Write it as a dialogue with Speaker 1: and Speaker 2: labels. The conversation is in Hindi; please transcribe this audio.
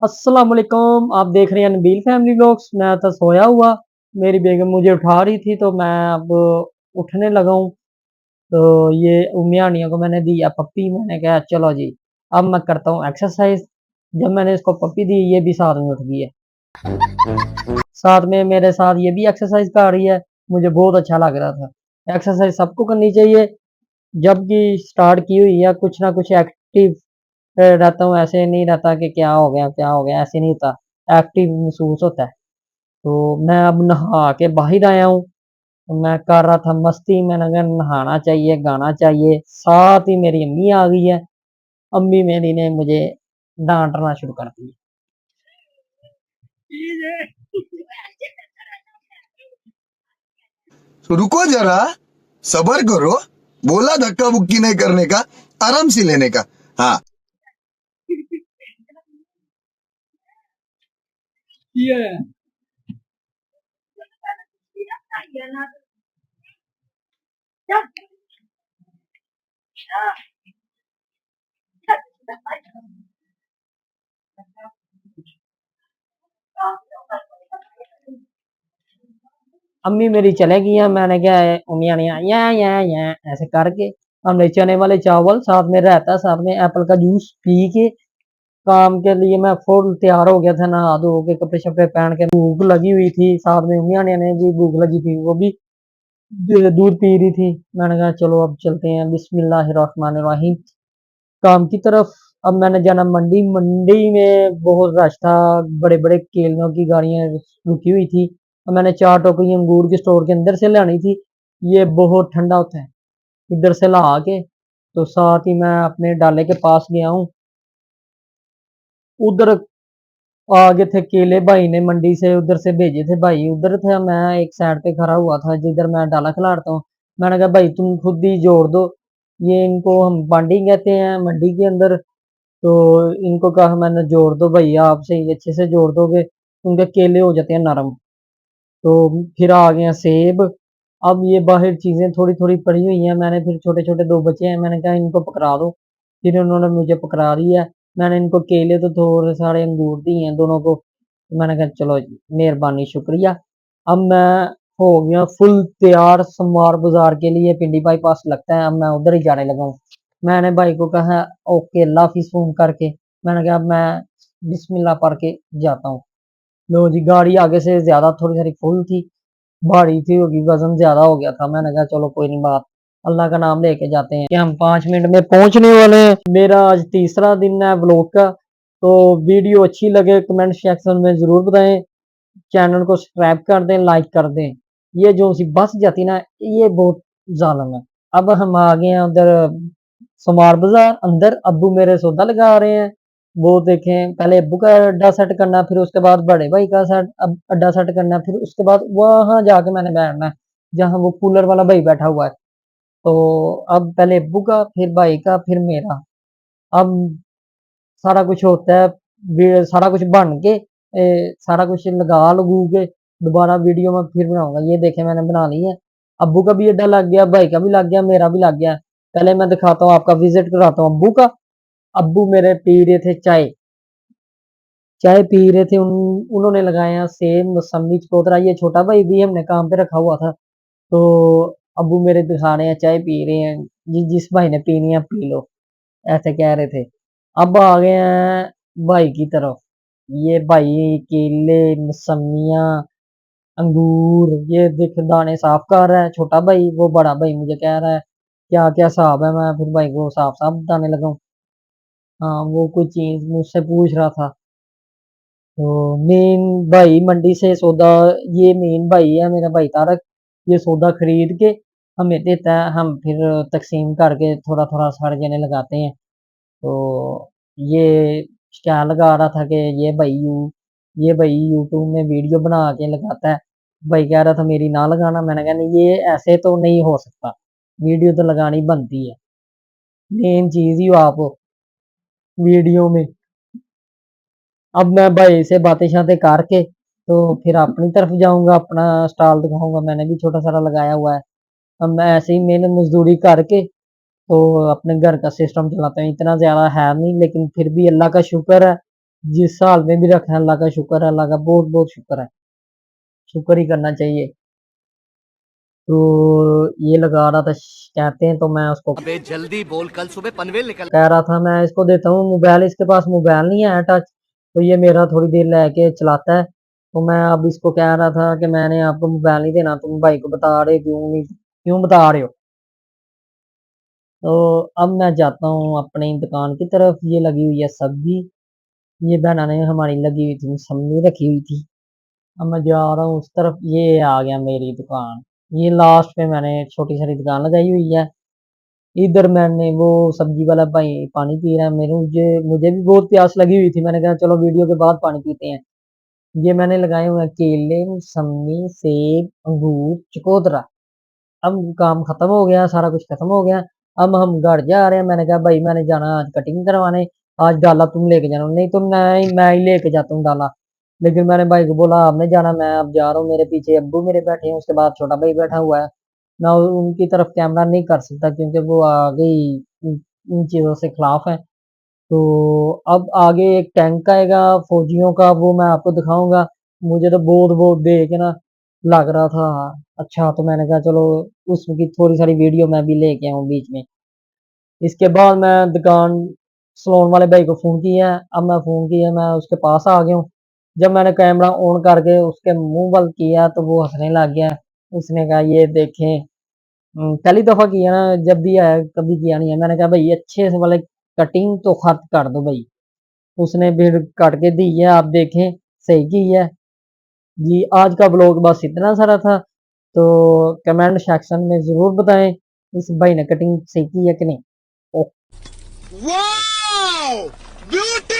Speaker 1: अस्सलाम वालेकुम। आप देख रहे हैं नबील फैमिली व्लॉग्स। मैं था सोया हुआ, मेरी बेगम मुझे उठा रही थी तो मैं अब उठने लगा हूँ। तो ये उम्मी आनिया को मैंने दिया पप्पी। मैंने कहा चलो जी अब मैं करता हूँ एक्सरसाइज। जब मैंने इसको पप्पी दी ये भी साथ में उठ गई है, साथ में मेरे साथ ये भी एक्सरसाइज कर रही है। मुझे बहुत अच्छा लग रहा था। एक्सरसाइज सबको करनी चाहिए। जबकि स्टार्ट की हुई है कुछ ना कुछ एक्टिव रहता हूँ। ऐसे नहीं रहता कि क्या हो गया, ऐसे नहीं होता। एक्टिव महसूस होता है। तो मैं अब नहा के बाहर आया हूँ। तो मैं कर रहा था मस्ती। मैंने कहा नहाना चाहिए, गाना चाहिए। साथ ही मेरी अम्मी आ गई है। अम्मी मेरी ने मुझे डांटना शुरू कर दिया।
Speaker 2: तो रुको जरा, सबर करो। बोला धक्का बुक्की नहीं करने का, आराम से लेने का। हाँ।
Speaker 1: अम्मी मेरी चले गई है। मैंने क्या है अम्मी आनी या ऐसे करके हमने चने वाले चावल साथ में रहता, साथ में एप्पल का जूस पी के काम के लिए मैं फुल तैयार हो गया था। नहा धो के कपड़े शपड़े पहन के भूख लगी हुई थी। साथ में उमिया ने भी भूख लगी थी, वो भी दूध पी रही थी। मैंने कहा चलो अब चलते हैं बिस्मिल्लाहिर्रहमानिर्रहीम काम की तरफ। अब मैंने जाना मंडी। मंडी में बहुत रश था, बड़े बड़े केलों की गाड़ियां रुकी हुई थी। अब मैंने 4 टोकरी अंगूर के स्टोर के अंदर से लानी थी। ये बहुत ठंडा होता है। इधर से ला के तो साथ ही मैं अपने डाले के पास गया हूँ। उधर आगे थे केले, भाई ने मंडी से उधर से भेजे थे। भाई उधर थे, मैं एक साइड पे खड़ा हुआ था जिधर मैं डाला खिलाता हूँ। मैंने कहा भाई तुम खुद ही जोड़ दो, ये इनको हम बांडी कहते हैं मंडी के अंदर। तो इनको कहा मैंने जोड़ दो भैया, आपसे ही अच्छे से जोड़ दोगे, उनके केले हो जाते हैं नरम। तो फिर आ गए हैं सेब। अब ये बाहर चीजें थोड़ी थोड़ी पड़ी हुई हैं। मैंने फिर छोटे छोटे दो बच्चे हैं, मैंने कहा इनको पकड़ा दो। फिर उन्होंने मुझे पकड़ा दिया है। मैंने इनको केले तो थोड़े सारे अंगूर दिए हैं दोनों को। तो मैंने कहा चलो जी मेहरबानी शुक्रिया। अब मैं हो गया फुल तैयार समार बाजार के लिए। पिंडी बाईपास लगता है, अब मैं उधर ही जाने लगा हूँ। मैंने भाई को कहा ओके अल्लाह हाफिज फोन करके। मैंने कहा अब मैं बिस्मिल्लाह पढ़ के जाता हूँ। लो जी गाड़ी आगे से ज्यादा थोड़ी सारी फुल थी, भारी थी होगी, वजन ज्यादा हो गया था। मैंने कहा चलो कोई नहीं बात, अल्लाह का नाम लेके जाते हैं कि हम 5 मिनट में पहुंचने वाले हैं। मेरा आज तीसरा दिन है व्लॉग का। तो वीडियो अच्छी लगे कमेंट सेक्शन में जरूर बताएं। चैनल को सब्सक्राइब कर दें, लाइक कर दें। ये जो सी बस जाती ना, ये बहुत जालिम है। अब हम आ गए हैं उधर समार बाजार अंदर। अब्बू मेरे सौदा लगा रहे हैं। वो देखें पहले अब्बू का अड्डा सेट करना, फिर उसके बाद बड़े भाई का अड्डा सेट करना, फिर उसके बाद वहां जाके मैंने बैठना है जहाँ वो कूलर वाला भाई बैठा हुआ है। तो अब पहले अब्बू का, फिर भाई का, फिर मेरा। अब सारा कुछ होता है, सारा कुछ बन के सारा कुछ लगा लगू के दोबारा वीडियो में फिर बनाऊंगा। ये देखे मैंने बना ली है। अब्बू का भी अड्डा लग गया, भाई का भी लग गया, मेरा भी लग गया। पहले मैं दिखाता हूँ, आपका विजिट कराता हूँ अब्बू का। अब्बू मेरे पी रहे थे चाय। चाय पी रहे थे। उन्होंने लगाया सेब मौसमी चकोतरा। ये छोटा भाई भी हमने काम पे रखा हुआ था। तो अब्बू मेरे दिखा रहे हैं चाय पी रहे हैं जी, जिस भाई ने पीनी है पी लो, ऐसे कह रहे थे। अब आ गए हैं भाई की तरफ। ये भाई केले, मौसमियाँ, अंगूर, ये देख दाने साफ कर रहा है छोटा भाई। वो बड़ा भाई मुझे कह रहा है क्या क्या हिसाब है। मैं फिर भाई को साफ साफ बताने लगा हूँ। हाँ वो कोई चीज मुझसे पूछ रहा था। तो मेन भाई मंडी से सौदा, ये मेन भाई है मेरा भाई तारक। ये सौदा खरीद के हमें देता है, हम फिर तकसीम करके थोड़ा थोड़ा सारे जने लगाते हैं। तो ये क्या लगा रहा था कि ये भाई यूट्यूब में वीडियो बना के लगाता है। भाई कह रहा था मेरी ना लगाना। मैंने कहा नहीं ये ऐसे तो नहीं हो सकता, वीडियो तो लगानी बनती है। मेन चीज ही हो आप वीडियो में। अब मैं भाई से बातें शातें करके तो फिर अपनी तरफ जाऊंगा, अपना स्टॉल दिखाऊंगा। मैंने भी छोटा सारा लगाया हुआ है। अब मैं ऐसे ही मेहनत मजदूरी करके तो अपने घर का सिस्टम चलाता हूँ। इतना ज्यादा है नहीं लेकिन फिर भी अल्लाह का शुक्र है। जिस हाल में भी रखा है अल्लाह का शुक्र है, अल्लाह का बहुत बहुत शुक्र है, शुक्र ही करना चाहिए। तो ये लगा रहा था कहते हैं, तो मैं उसको
Speaker 3: अबे जल्दी बोल, कल सुबह पनवेल निकल।
Speaker 1: कह रहा था मैं इसको देता हूँ मोबाइल, इसके पास मोबाइल नहीं है टच, तो ये मेरा थोड़ी देर लेके चलाता है। तो मैं अब इसको कह रहा था कि मैंने आपको मोबाइल नहीं देना, तुम भाई को बता रहे क्यों नहीं, क्यों बता रहे हो। तो अब मैं जाता हूँ अपनी दुकान की तरफ। ये लगी हुई है सब्जी, ये बहना ने हमारी लगी हुई थी सब्जी रखी हुई थी। अब मैं जा रहा हूँ उस तरफ, ये आ गया मेरी दुकान। ये लास्ट में मैंने छोटी सारी दुकान लगाई हुई है। इधर मैंने वो सब्जी वाला भाई पानी पी रहा है, मेरे मुझे मुझे भी बहुत प्यास लगी हुई थी, मैंने कहा चलो वीडियो के बाद पानी पीते हैं। ये मैंने लगाए हुए हैं केले, मौसम्मी, सेब, अंगूर, चकोतरा। अब काम खत्म हो गया, सारा कुछ खत्म हो गया। अब हम घर जा रहे हैं, मैंने कहा भाई मैंने जाना आज कटिंग करवाने, आज डाला तुम लेके जाना, नहीं तो मैं ही लेके जाता हूँ डाला। लेकिन मैंने भाई को बोला आपने जाना, मैं अब जा रहा हूँ, मेरे पीछे अब्बू मेरे बैठे हैं, उसके बाद छोटा भाई बैठा हुआ है। मैं उनकी तरफ कैमरा नहीं कर सकता क्योंकि वो आगे ही इन चीज़ों से खिलाफ है। तो अब आगे एक टैंक आएगा फौजियों का, वो मैं आपको दिखाऊंगा। मुझे तो बहुत बहुत देख के ना लग रहा था अच्छा, तो मैंने कहा चलो उसकी थोड़ी सारी वीडियो मैं भी लेके आऊँ बीच में। इसके बाद मैं दुकान सलोन वाले भाई को फ़ोन किया। अब मैं फ़ोन किया, मैं उसके पास आ गया हूँ। जब मैंने कैमरा ऑन करके उसके मुंह बंद किया तो वो हंसने लग गया। उसने कहा ये देखें, पहली दफ़ा किया ना, जब भी आया कभी किया नहीं है। मैंने कहा भाई अच्छे से वाले कटिंग तो खत कर दो भाई। उसने फिर काट के दी है, आप देखें सही की है। जी आज का ब्लॉग बस इतना सारा था। तो कमेंट सेक्शन में ज़रूर बताएं इस भाई ने कटिंग सही की है कि नहीं।
Speaker 3: Wow beauty.